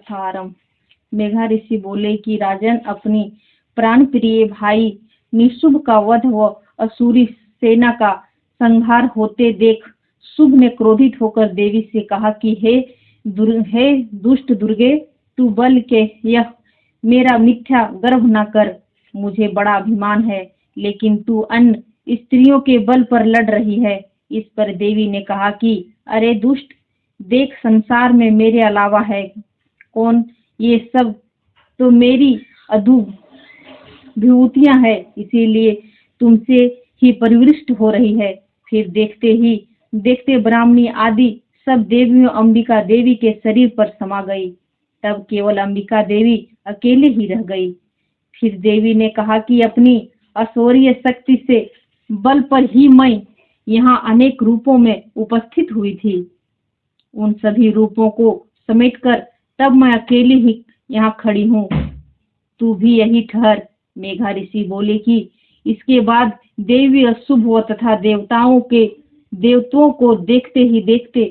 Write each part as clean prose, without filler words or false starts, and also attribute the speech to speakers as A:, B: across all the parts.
A: कथा आरंभ। मेघा ऋषि बोले कि राजन, अपनी प्राण प्रिय भाई निशुंभ का वध व असुरी सेना का संहार होते देख शुंभ ने क्रोधित होकर देवी से कहा कि हे दुष्ट दुर्गे, तू बल के यह मेरा मिथ्या गर्व न कर। मुझे बड़ा अभिमान है, लेकिन तू अन्य स्त्रियों के बल पर लड़ रही है। इस पर देवी ने कहा कि अरे दुष्ट, देख, संसार में मेरे अलावा है कौन? ये सब तो मेरी विभूतियां हैं, इसीलिए तुमसे ही परिवृष्ट हो रही है। फिर देखते ही देखते ब्राह्मणी आदि सब देवियों अंबिका देवी के शरीर पर समा गई। तब केवल अंबिका देवी अकेले ही रह गई। फिर देवी ने कहा कि अपनी असुरीय शक्ति से बल पर ही मैं यहाँ अनेक रूपों में उपस्थित हुई थी। उन सभी रूपों को समेटकर तब मैं अकेली ही यहाँ खड़ी हूँ। तू भी यही ठहर। मेघा ऋषि बोले कि इसके बाद देवी अशुभ तथा देवताओं को देखते ही देखते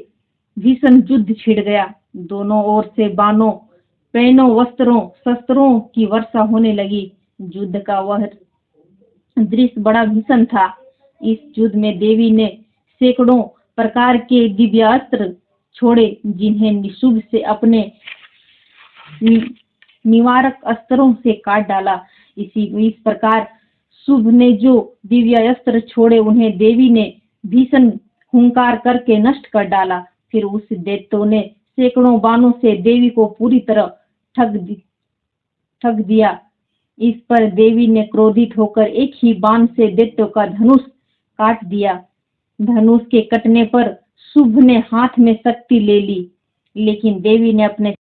A: भीषण युद्ध छिड़ गया। दोनों ओर से बाणों, पैनों, शस्त्रों की वर्षा होने लगी। युद्ध का वह दृश्य बड़ा भीषण था। इस युद्ध में देवी ने सैकड़ों प्रकार के दिव्यास्त्र छोड़े, जिन्हें निशुंभ से अपने निवारक अस्त्रों से काट डाला। इस प्रकार शुंभ ने जो दिव्य अस्त्र छोड़े, उन्हें देवी ने भीषण हुंकार करके नष्ट कर डाला। फिर उस दैत्यों ने सैकड़ों बाणों से देवी को पूरी तरह ठग दिया। इस पर देवी ने क्रोधित होकर एक ही बाण से दैत्यों का धनुष काट दिया। धनुष के कटने पर शुंभ ने हाथ में शक्ति ले ली, लेकिन देवी ने अपने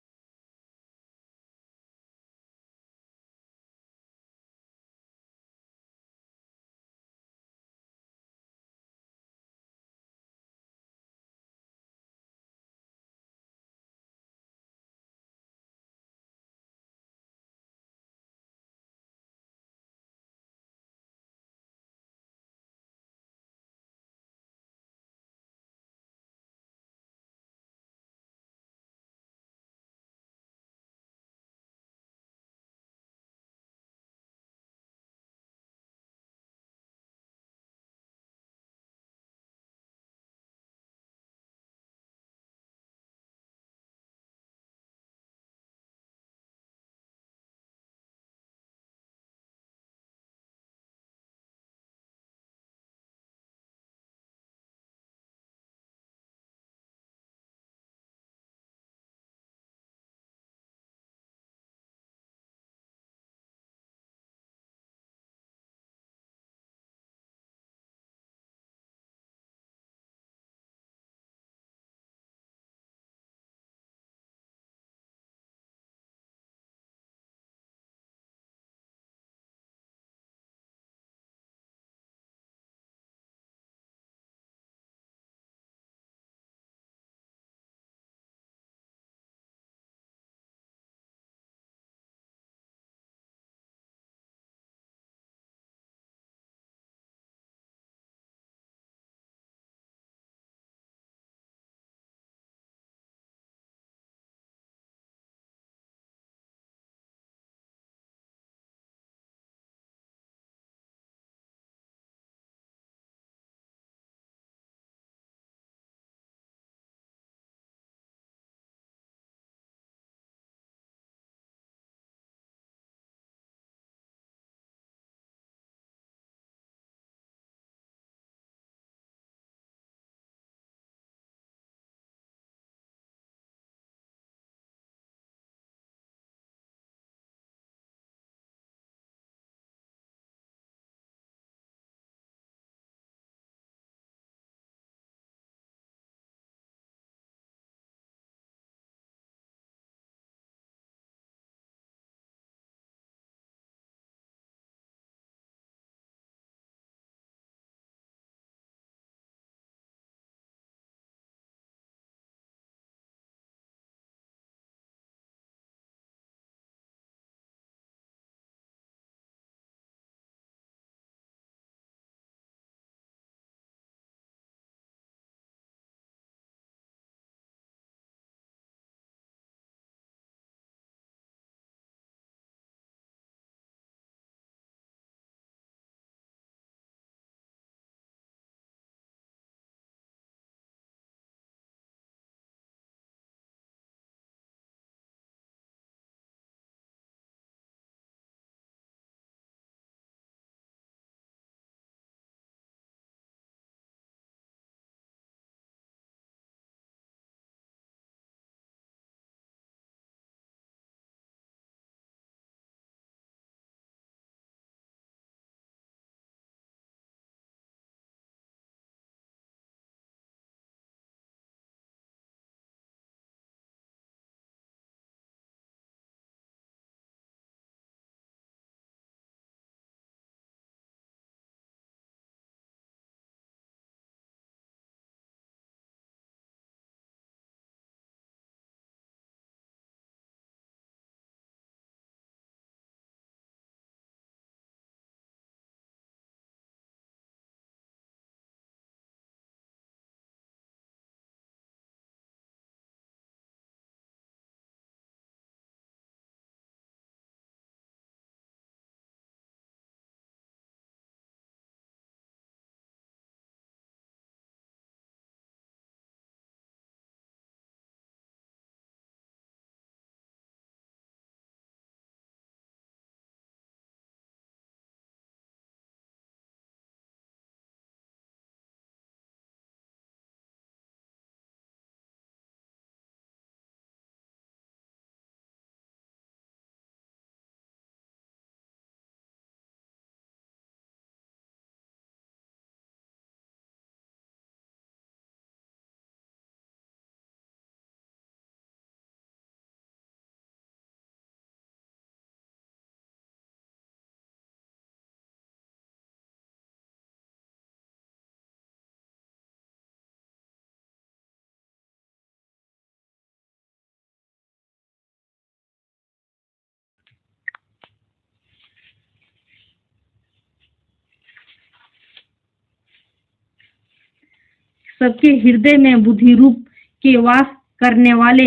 A: सबके हृदय में बुद्धि रूप के वास करने वाले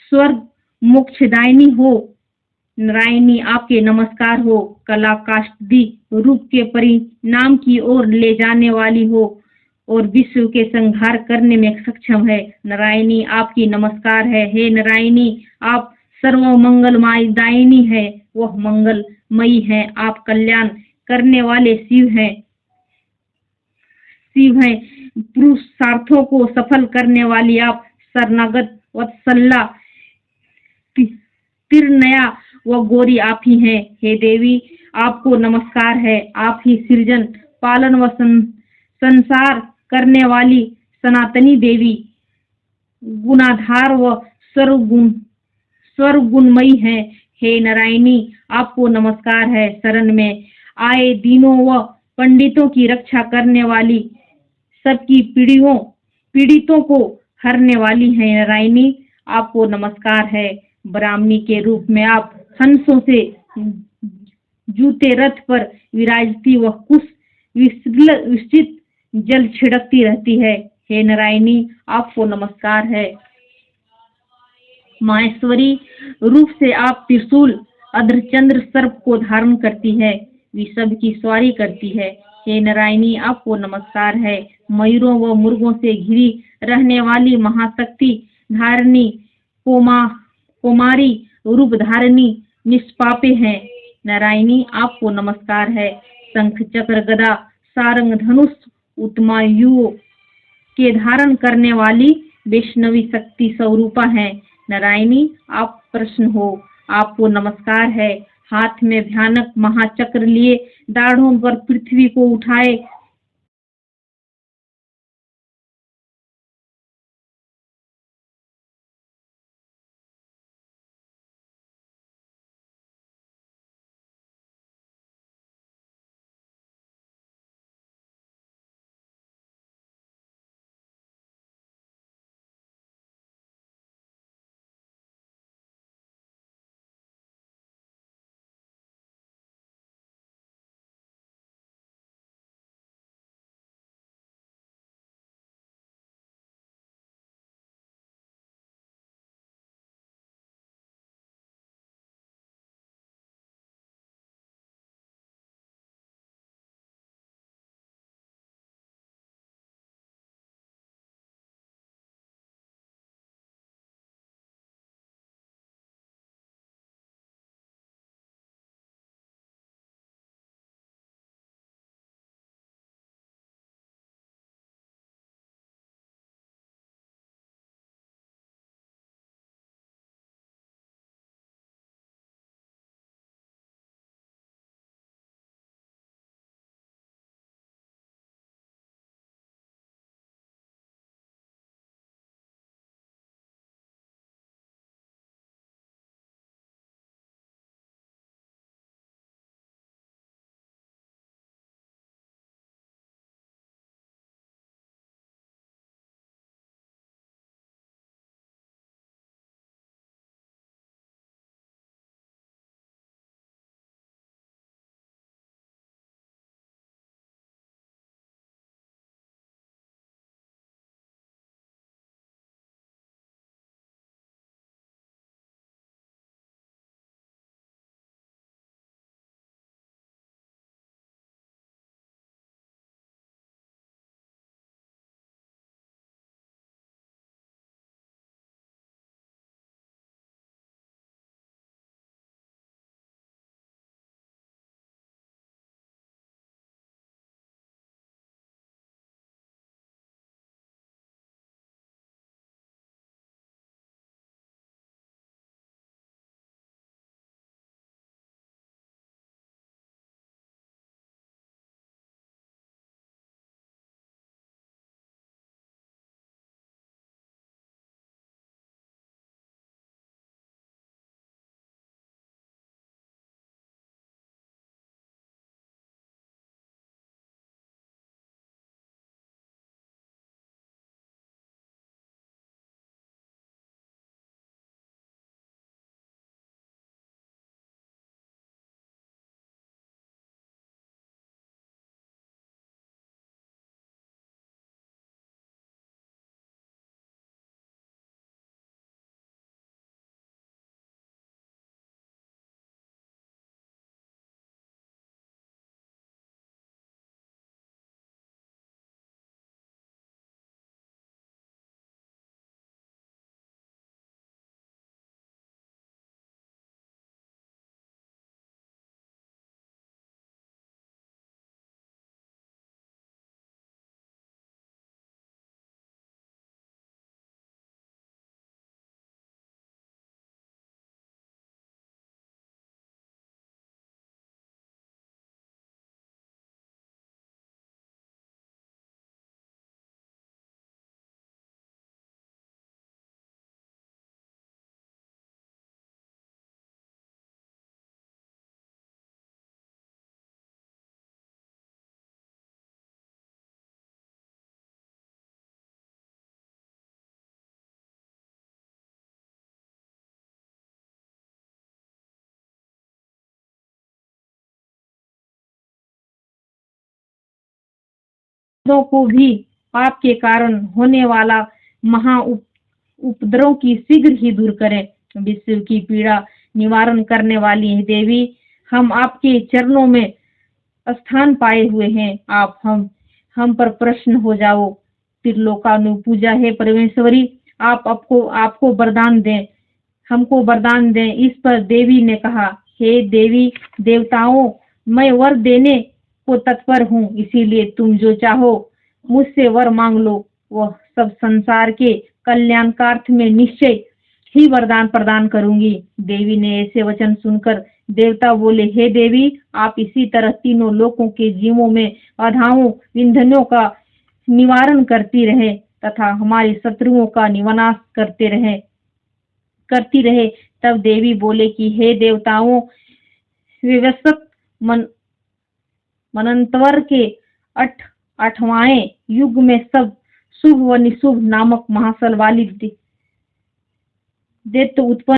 A: स्वर्ग मोक्षदायिनी हो। नारायणी आपके नमस्कार हो। कला काष्ठी रूप के परिणाम की ओर ले जाने वाली हो और विश्व के संहार करने में सक्षम है। नारायणी आपकी नमस्कार है। हे नारायणी आप सर्व मंगलमय दायिनी है, वह मंगलमयी है। आप कल्याण करने वाले शिव हैं। पुरुषार्थों को सफल करने वाली आप शरणागत वत्सला तिरनया व गौरी आप ही हैं। हे देवी आपको नमस्कार है। आप ही सृजन पालन व संसार करने वाली सनातनी देवी गुणाधार व सर्वगुणमयी है। हे नारायणी आपको नमस्कार है। शरण में आए दीनों व पंडितों की रक्षा करने वाली, सबकी पीड़ितों को हरने वाली है। नारायणी आपको नमस्कार है। ब्राह्मणी के रूप में आप हंसों से जूते रथ पर विराजती व कुश विस्तृत जल छिड़कती रहती है। हे नारायणी आपको नमस्कार है। माहेश्वरी रूप से आप त्रिशूल अर्धचंद्र सर्प को धारण करती है, विषभ की सवारी करती है। हे नारायणी आपको नमस्कार है। मयूरों व मुर्गों से घिरी रहने वाली महाशक्ति धारिणी कुमारी रूप धारिणी निष्पापे हैं। नारायणी आपको नमस्कार है। शंख चक्र गदा सारंग धनुष उत्तमायुओं के धारण करने वाली वैष्णवी शक्ति स्वरूपा है। नारायणी आप प्रसन्न हो। आपको नमस्कार है। हाथ में भयानक महाचक्र लिए दाढ़ों पर पृथ्वी को उठाए लोगों को भी आपके कारण होने वाला महा उपद्रव की शीघ्र ही दूर करें। विश्व की पीड़ा निवारण करने वाली है देवी, हम आपके चरणों में स्थान पाए हुए हैं। आप हम पर प्रसन्न हो जाओ। त्रिलोकानुपूजा है परमेश्वरी, आप आपको वरदान दें, हमको वरदान दें। इस पर देवी ने कहा, हे देवी देवताओं, मैं वर देने को तत्पर हूँ, इसीलिए तुम जो चाहो मुझसे वर मांग लो। वह सब संसार के कल्याणकार्थ में निश्चय ही वरदान प्रदान करूंगी। देवी ने ऐसे वचन सुनकर देवता बोले, हे देवी, आप इसी तरह तीनों लोकों के जीवों में बाधाओं विंधनों का निवारण करती रहे तथा हमारे शत्रुओं का निवानाश करती रहे। तब देवी बोले कि हे देवताओं, विवस्वत मनंतवर के 8वां युग में सब शुभ व निशुभ नामक महाशल वाली दैत्य उत्पन्न